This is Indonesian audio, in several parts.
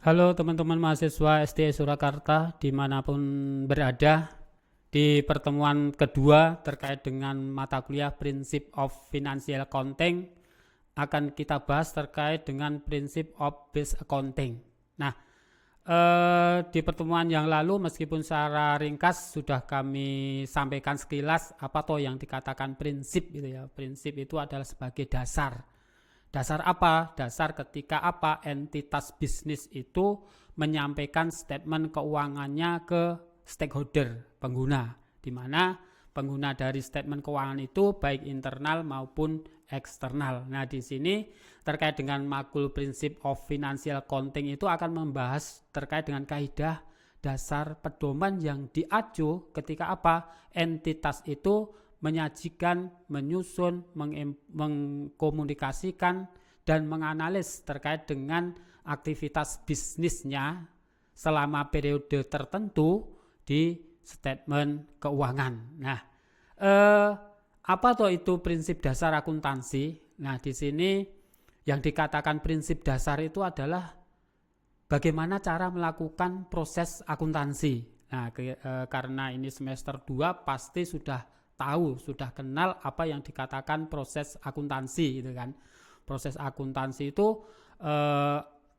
Halo teman-teman mahasiswa STI Surakarta dimanapun berada. Di pertemuan kedua terkait dengan mata kuliah Principle of Financial Accounting akan kita bahas terkait dengan Principle of Base Accounting. Nah, di pertemuan yang lalu meskipun secara ringkas sudah kami sampaikan sekilas apa toh yang dikatakan prinsip gitu ya. Prinsip itu adalah sebagai dasar. Dasar apa? Dasar ketika apa entitas bisnis itu menyampaikan statement keuangannya ke stakeholder, pengguna, di mana pengguna dari statement keuangan itu baik internal maupun eksternal. Nah, di sini terkait dengan makul prinsip of financial accounting itu akan membahas terkait dengan kaidah dasar pedoman yang diacu ketika apa entitas itu menyajikan, menyusun, mengkomunikasikan dan menganalisis terkait dengan aktivitas bisnisnya selama periode tertentu di statement keuangan. Nah, apa toh itu prinsip dasar akuntansi? Nah, di sini yang dikatakan prinsip dasar itu adalah bagaimana cara melakukan proses akuntansi. Nah, karena ini semester 2 pasti sudah tahu, sudah kenal apa yang dikatakan proses akuntansi gitu kan. Proses akuntansi itu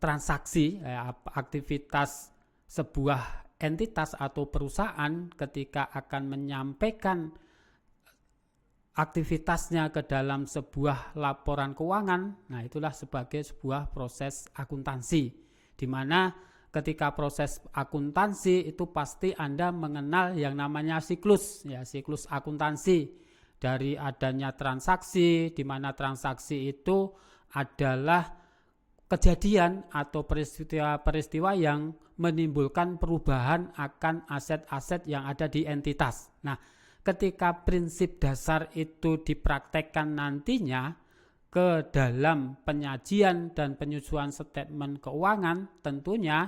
transaksi, aktivitas sebuah entitas atau perusahaan ketika akan menyampaikan aktivitasnya ke dalam sebuah laporan keuangan. Nah, itulah sebagai sebuah proses akuntansi, di mana ketika proses akuntansi itu pasti Anda mengenal yang namanya siklus, ya, siklus akuntansi. Dari adanya transaksi, di mana transaksi itu adalah kejadian atau peristiwa-peristiwa yang menimbulkan perubahan akan aset-aset yang ada di entitas. Nah, ketika prinsip dasar itu dipraktekkan nantinya ke dalam penyajian dan penyusunan statement keuangan, tentunya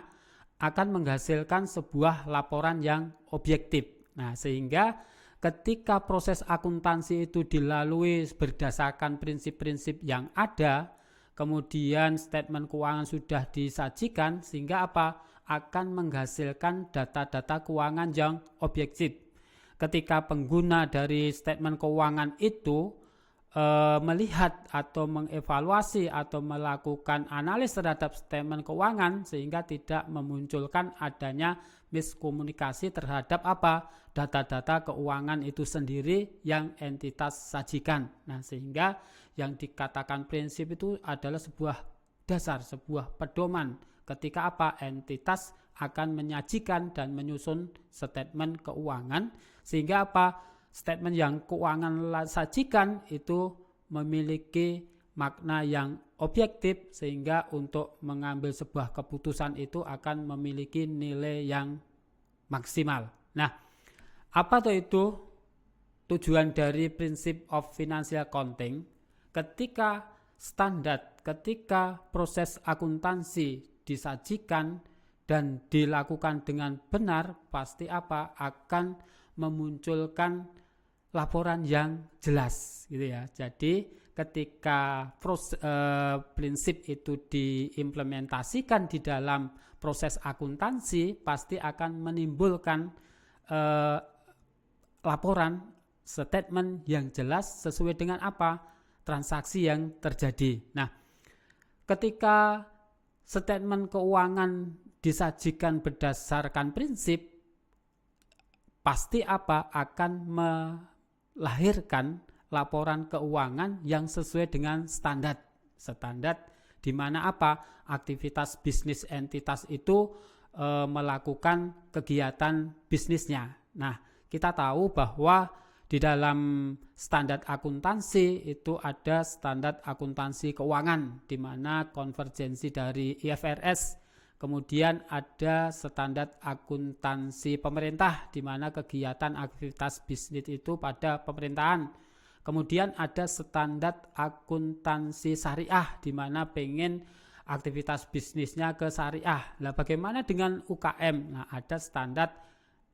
akan menghasilkan sebuah laporan yang objektif. Nah, sehingga ketika proses akuntansi itu dilalui berdasarkan prinsip-prinsip yang ada, kemudian statement keuangan sudah disajikan, sehingga apa? Akan menghasilkan data-data keuangan yang objektif. Ketika pengguna dari statement keuangan itu melihat atau mengevaluasi atau melakukan analis terhadap statement keuangan, sehingga tidak memunculkan adanya miskomunikasi terhadap apa data-data keuangan itu sendiri yang entitas sajikan. Nah, sehingga yang dikatakan prinsip itu adalah sebuah dasar, sebuah pedoman ketika apa entitas akan menyajikan dan menyusun statement keuangan, sehingga apa statement yang keuangan sajikan itu memiliki makna yang objektif, sehingga untuk mengambil sebuah keputusan itu akan memiliki nilai yang maksimal. Nah, apa itu tujuan dari prinsip of financial accounting? Ketika proses akuntansi disajikan dan dilakukan dengan benar, pasti apa akan memunculkan laporan yang jelas gitu ya. Jadi ketika prinsip itu diimplementasikan di dalam proses akuntansi, pasti akan menimbulkan laporan statement yang jelas sesuai dengan apa transaksi yang terjadi. Nah, ketika statement keuangan disajikan berdasarkan prinsip, pasti apa akan melahirkan laporan keuangan yang sesuai dengan standar di mana apa aktivitas bisnis entitas itu melakukan kegiatan bisnisnya. Nah, kita tahu bahwa di dalam standar akuntansi itu ada standar akuntansi keuangan, di mana konvergensi dari IFRS. Kemudian ada standar akuntansi pemerintah, di mana kegiatan aktivitas bisnis itu pada pemerintahan. Kemudian ada standar akuntansi syariah, di mana pengen aktivitas bisnisnya ke syariah. Nah, bagaimana dengan UKM? Nah, ada standar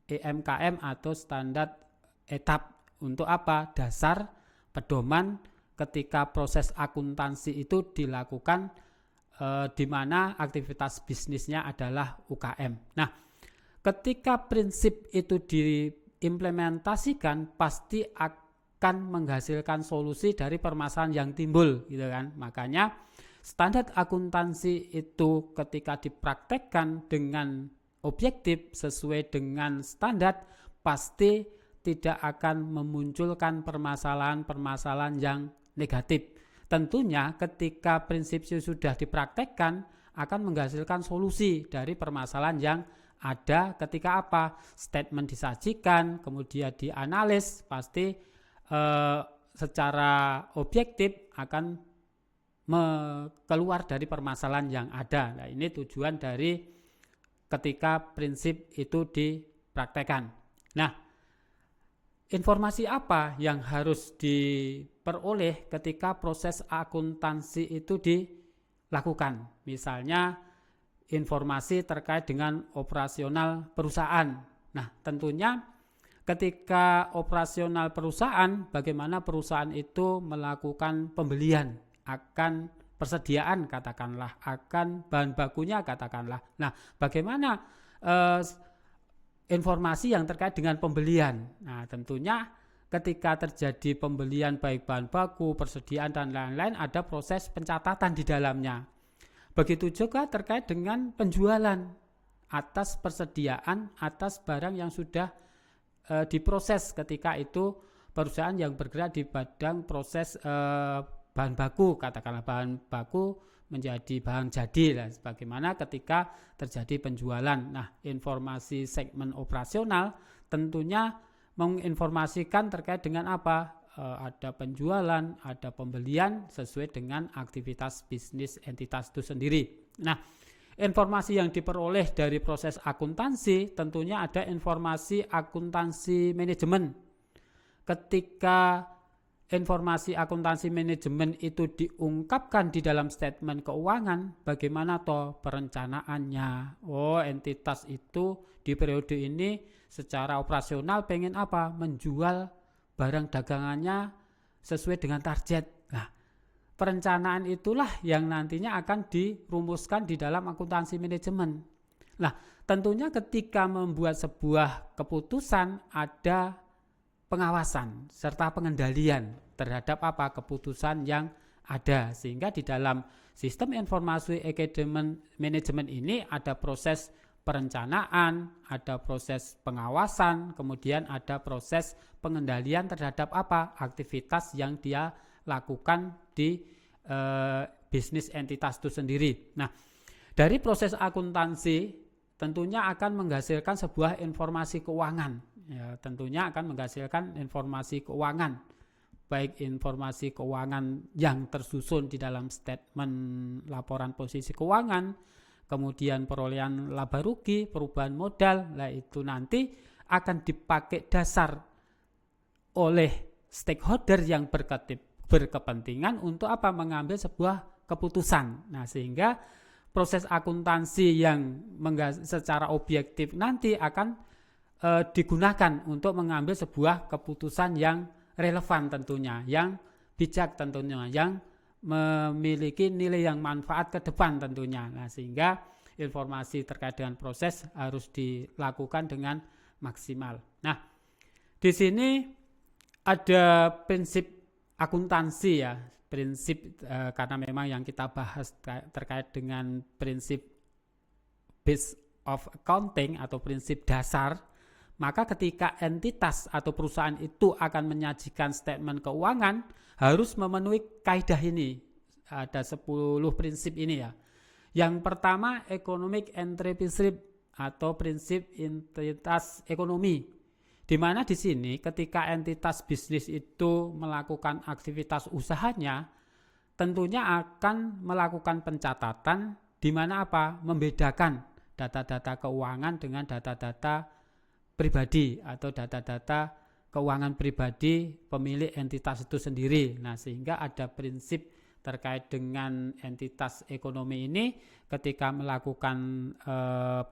EMKM atau standar etap. Untuk apa? Dasar pedoman ketika proses akuntansi itu dilakukan di mana aktivitas bisnisnya adalah UKM. Nah, ketika prinsip itu diimplementasikan pasti akan menghasilkan solusi dari permasalahan yang timbul, gitu kan. Makanya standar akuntansi itu ketika dipraktekkan dengan objektif sesuai dengan standar pasti tidak akan memunculkan permasalahan-permasalahan yang negatif. Tentunya ketika prinsip sudah dipraktekkan akan menghasilkan solusi dari permasalahan yang ada ketika apa? Statement disajikan, kemudian dianalisis, pasti secara objektif akan keluar dari permasalahan yang ada. Nah, ini tujuan dari ketika prinsip itu dipraktekkan. Nah, informasi apa yang harus diperoleh ketika proses akuntansi itu dilakukan? Misalnya informasi terkait dengan operasional perusahaan. Nah, tentunya ketika operasional perusahaan, bagaimana perusahaan itu melakukan pembelian akan persediaan katakanlah, akan bahan bakunya katakanlah. Nah, bagaimana informasi yang terkait dengan pembelian. Nah, tentunya ketika terjadi pembelian baik bahan baku, persediaan dan lain-lain ada proses pencatatan di dalamnya. Begitu juga terkait dengan penjualan atas persediaan atas barang yang sudah diproses ketika itu perusahaan yang bergerak di bidang proses bahan baku, katakanlah bahan baku menjadi bahan jadi lah, sebagaimana ketika terjadi penjualan. Nah, informasi segmen operasional tentunya menginformasikan terkait dengan apa? Ada penjualan, ada pembelian sesuai dengan aktivitas bisnis entitas itu sendiri. Nah, informasi yang diperoleh dari proses akuntansi tentunya ada informasi akuntansi manajemen. Ketika informasi akuntansi manajemen itu diungkapkan di dalam statement keuangan, bagaimana toh perencanaannya? Oh, entitas itu di periode ini secara operasional pengen apa? Menjual barang dagangannya sesuai dengan target. Nah, perencanaan itulah yang nantinya akan dirumuskan di dalam akuntansi manajemen. Nah, tentunya ketika membuat sebuah keputusan ada pengawasan serta pengendalian terhadap apa keputusan yang ada, sehingga di dalam sistem informasi manajemen ini ada proses perencanaan, ada proses pengawasan, kemudian ada proses pengendalian terhadap apa aktivitas yang dia lakukan di bisnis entitas itu sendiri. Nah, dari proses akuntansi tentunya akan menghasilkan sebuah informasi keuangan. Ya, tentunya akan menghasilkan informasi keuangan, baik informasi keuangan yang tersusun di dalam statement laporan posisi keuangan, kemudian perolehan laba rugi, perubahan modal. Nah, itu nanti akan dipakai dasar oleh stakeholder yang berkepentingan untuk apa? Mengambil sebuah keputusan. Nah, sehingga proses akuntansi yang secara objektif nanti akan digunakan untuk mengambil sebuah keputusan yang relevan tentunya, yang bijak tentunya, yang memiliki nilai yang manfaat ke depan tentunya. Nah, sehingga informasi terkait dengan proses harus dilakukan dengan maksimal. Nah, di sini ada prinsip akuntansi ya, prinsip karena memang yang kita bahas terkait dengan prinsip base of accounting atau prinsip dasar. Maka ketika entitas atau perusahaan itu akan menyajikan statement keuangan harus memenuhi kaidah ini. Ada 10 prinsip ini ya. Yang pertama economic entrepreneurship atau prinsip entitas ekonomi. Di mana di sini ketika entitas bisnis itu melakukan aktivitas usahanya tentunya akan melakukan pencatatan di mana apa? Membedakan data-data keuangan dengan data-data pribadi atau data-data keuangan pribadi pemilik entitas itu sendiri. Nah, sehingga ada prinsip terkait dengan entitas ekonomi ini ketika melakukan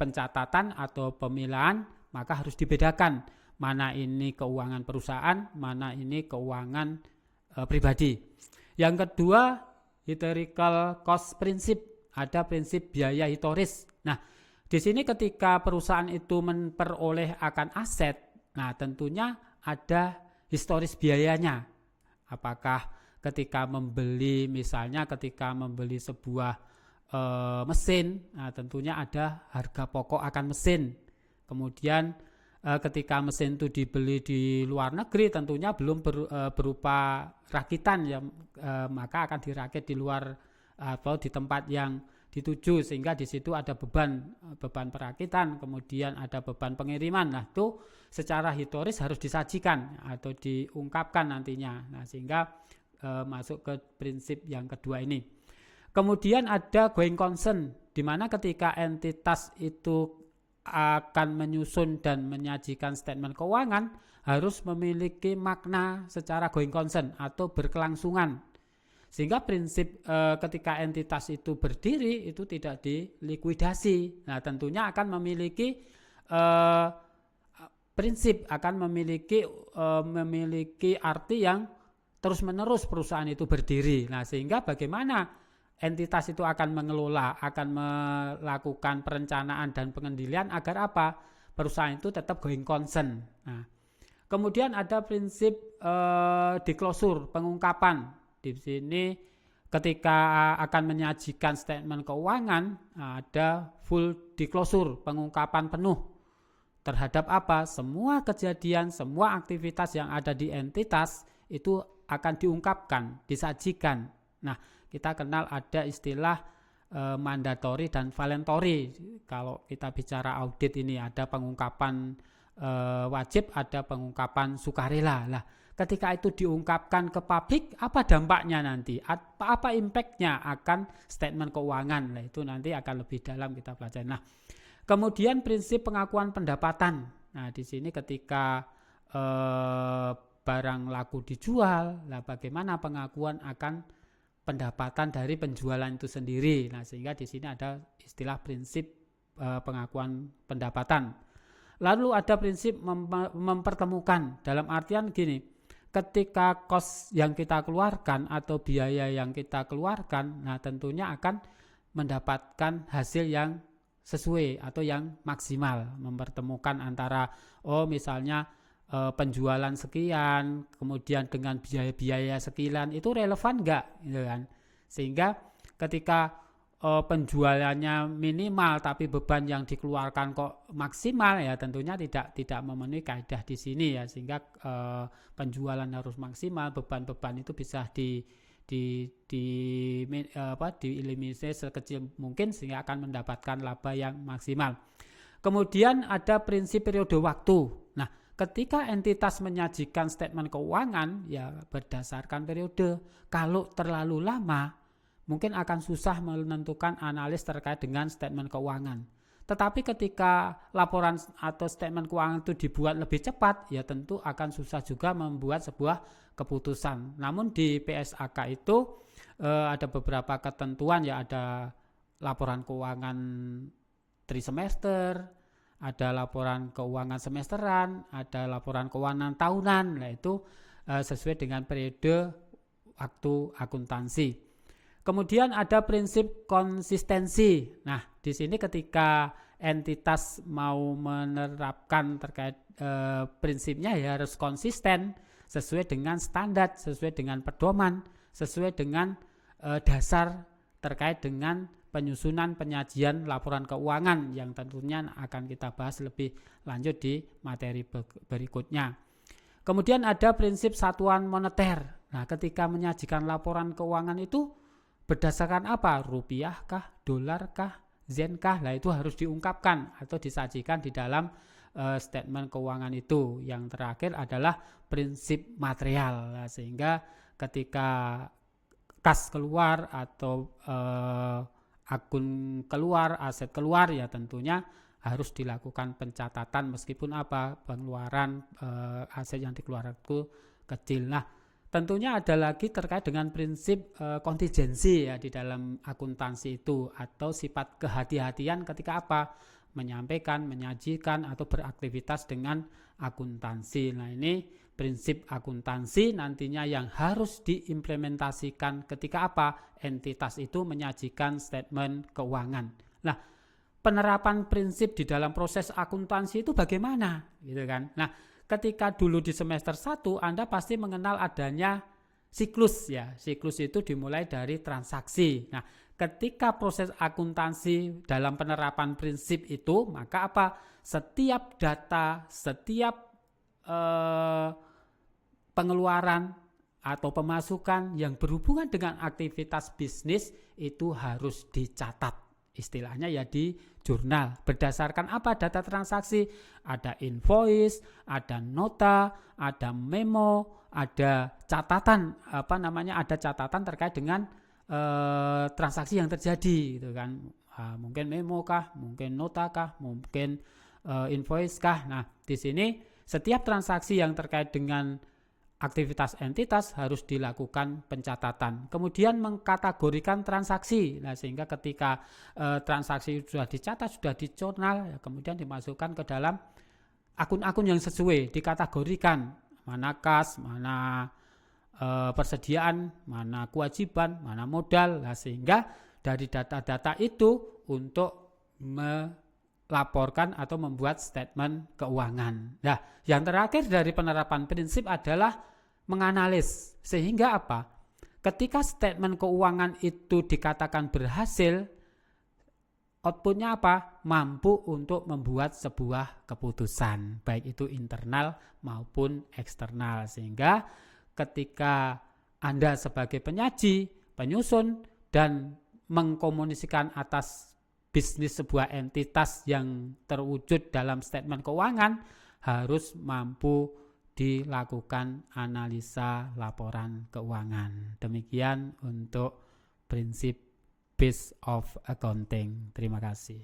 pencatatan atau pemilahan maka harus dibedakan mana ini keuangan perusahaan, mana ini keuangan pribadi. Yang kedua, historical cost principle ada prinsip biaya historis. Nah, di sini ketika perusahaan itu memperoleh akan aset, nah tentunya ada historis biayanya. Apakah ketika membeli, misalnya ketika membeli sebuah mesin, nah tentunya ada harga pokok akan mesin. Kemudian ketika mesin itu dibeli di luar negeri, tentunya belum berupa rakitan ya, maka akan dirakit di luar atau di tempat yang dituju, sehingga di situ ada beban perakitan, kemudian ada beban pengiriman. Nah, itu secara historis harus disajikan atau diungkapkan nantinya. Nah, sehingga masuk ke prinsip yang kedua ini. Kemudian ada going concern, di mana ketika entitas itu akan menyusun dan menyajikan statement keuangan harus memiliki makna secara going concern atau berkelangsungan. Sehingga prinsip ketika entitas itu berdiri itu tidak dilikuidasi. Nah, tentunya akan memiliki prinsip, akan memiliki arti yang terus-menerus perusahaan itu berdiri. Nah, sehingga bagaimana entitas itu akan mengelola, akan melakukan perencanaan dan pengendalian agar apa? Perusahaan itu tetap going concern. Nah, kemudian ada prinsip disclosure, pengungkapan. Di sini ketika akan menyajikan statement keuangan, ada full disclosure, pengungkapan penuh terhadap apa? Semua kejadian, semua aktivitas yang ada di entitas itu akan diungkapkan, disajikan. Nah, kita kenal ada istilah mandatory dan voluntary. Kalau kita bicara audit ini ada pengungkapan wajib, ada pengungkapan sukarela. Lah, ketika itu diungkapkan ke publik, apa dampaknya nanti? Apa impact-nya akan statement keuangan? Nah, itu nanti akan lebih dalam kita pelajari. Nah, kemudian prinsip pengakuan pendapatan. Nah, di sini ketika barang laku dijual, nah bagaimana pengakuan akan pendapatan dari penjualan itu sendiri. Nah, sehingga di sini ada istilah prinsip pengakuan pendapatan. Lalu ada prinsip mempertemukan, dalam artian gini, ketika kos yang kita keluarkan atau biaya yang kita keluarkan, nah tentunya akan mendapatkan hasil yang sesuai atau yang maksimal, mempertemukan antara misalnya penjualan sekian, kemudian dengan biaya-biaya sekian, itu relevan enggak, gitu kan? Sehingga ketika penjualannya minimal tapi beban yang dikeluarkan kok maksimal, ya tentunya tidak memenuhi kaidah di sini ya, sehingga penjualan harus maksimal, beban-beban itu bisa dieliminasi sekecil mungkin sehingga akan mendapatkan laba yang maksimal. Kemudian ada prinsip periode waktu. Nah, ketika entitas menyajikan statement keuangan ya berdasarkan periode. Kalau terlalu lama mungkin akan susah menentukan analis terkait dengan statement keuangan. Tetapi ketika laporan atau statement keuangan itu dibuat lebih cepat, ya tentu akan susah juga membuat sebuah keputusan. Namun di PSAK itu ada beberapa ketentuan, ya ada laporan keuangan trimester, ada laporan keuangan semesteran, ada laporan keuangan tahunan. Nah, itu sesuai dengan periode waktu akuntansi. Kemudian ada prinsip konsistensi. Nah, di sini ketika entitas mau menerapkan terkait prinsipnya ya harus konsisten sesuai dengan standar, sesuai dengan pedoman, sesuai dengan dasar terkait dengan penyusunan penyajian laporan keuangan yang tentunya akan kita bahas lebih lanjut di materi berikutnya. Kemudian ada prinsip satuan moneter. Nah, ketika menyajikan laporan keuangan itu berdasarkan apa? Rupiah kah? Dolar kah? Yen kah? Nah, itu harus diungkapkan atau disajikan di dalam statement keuangan itu. Yang terakhir adalah prinsip material. Nah, sehingga ketika kas keluar atau akun keluar, aset keluar, ya tentunya harus dilakukan pencatatan meskipun apa? Pengeluaran aset yang dikeluarkan itu kecil. Nah, tentunya ada lagi terkait dengan prinsip kontingensi ya di dalam akuntansi itu, atau sifat kehati-hatian ketika apa? Menyampaikan, menyajikan atau beraktivitas dengan akuntansi. Nah, ini prinsip akuntansi nantinya yang harus diimplementasikan ketika apa? Entitas itu menyajikan statement keuangan. Nah, penerapan prinsip di dalam proses akuntansi itu bagaimana? Gitu kan. Nah, ketika dulu di semester 1 Anda pasti mengenal adanya siklus ya. Siklus itu dimulai dari transaksi. Nah, ketika proses akuntansi dalam penerapan prinsip itu, maka apa? Setiap data, setiap pengeluaran atau pemasukan yang berhubungan dengan aktivitas bisnis itu harus dicatat. Istilahnya ya di jurnal. Berdasarkan apa data transaksi? Ada invoice, ada nota, ada memo, ada catatan ada catatan terkait dengan transaksi yang terjadi gitu kan. Mungkin memo kah, mungkin nota kah, mungkin invoice kah. Nah, di sini setiap transaksi yang terkait dengan aktivitas entitas harus dilakukan pencatatan. Kemudian mengkategorikan transaksi. Nah, sehingga ketika transaksi sudah dicatat, sudah di jurnal, ya, kemudian dimasukkan ke dalam akun-akun yang sesuai, dikategorikan mana kas, mana persediaan, mana kewajiban, mana modal. Nah, sehingga dari data-data itu untuk laporkan atau membuat statement keuangan. Nah, yang terakhir dari penerapan prinsip adalah menganalisis. Sehingga apa? Ketika statement keuangan itu dikatakan berhasil, outputnya apa? Mampu untuk membuat sebuah keputusan, baik itu internal maupun eksternal. Sehingga ketika Anda sebagai penyaji, penyusun, dan mengkomunikasikan atas bisnis sebuah entitas yang terwujud dalam statement keuangan harus mampu dilakukan analisa laporan keuangan. Demikian untuk prinsip base of accounting. Terima kasih.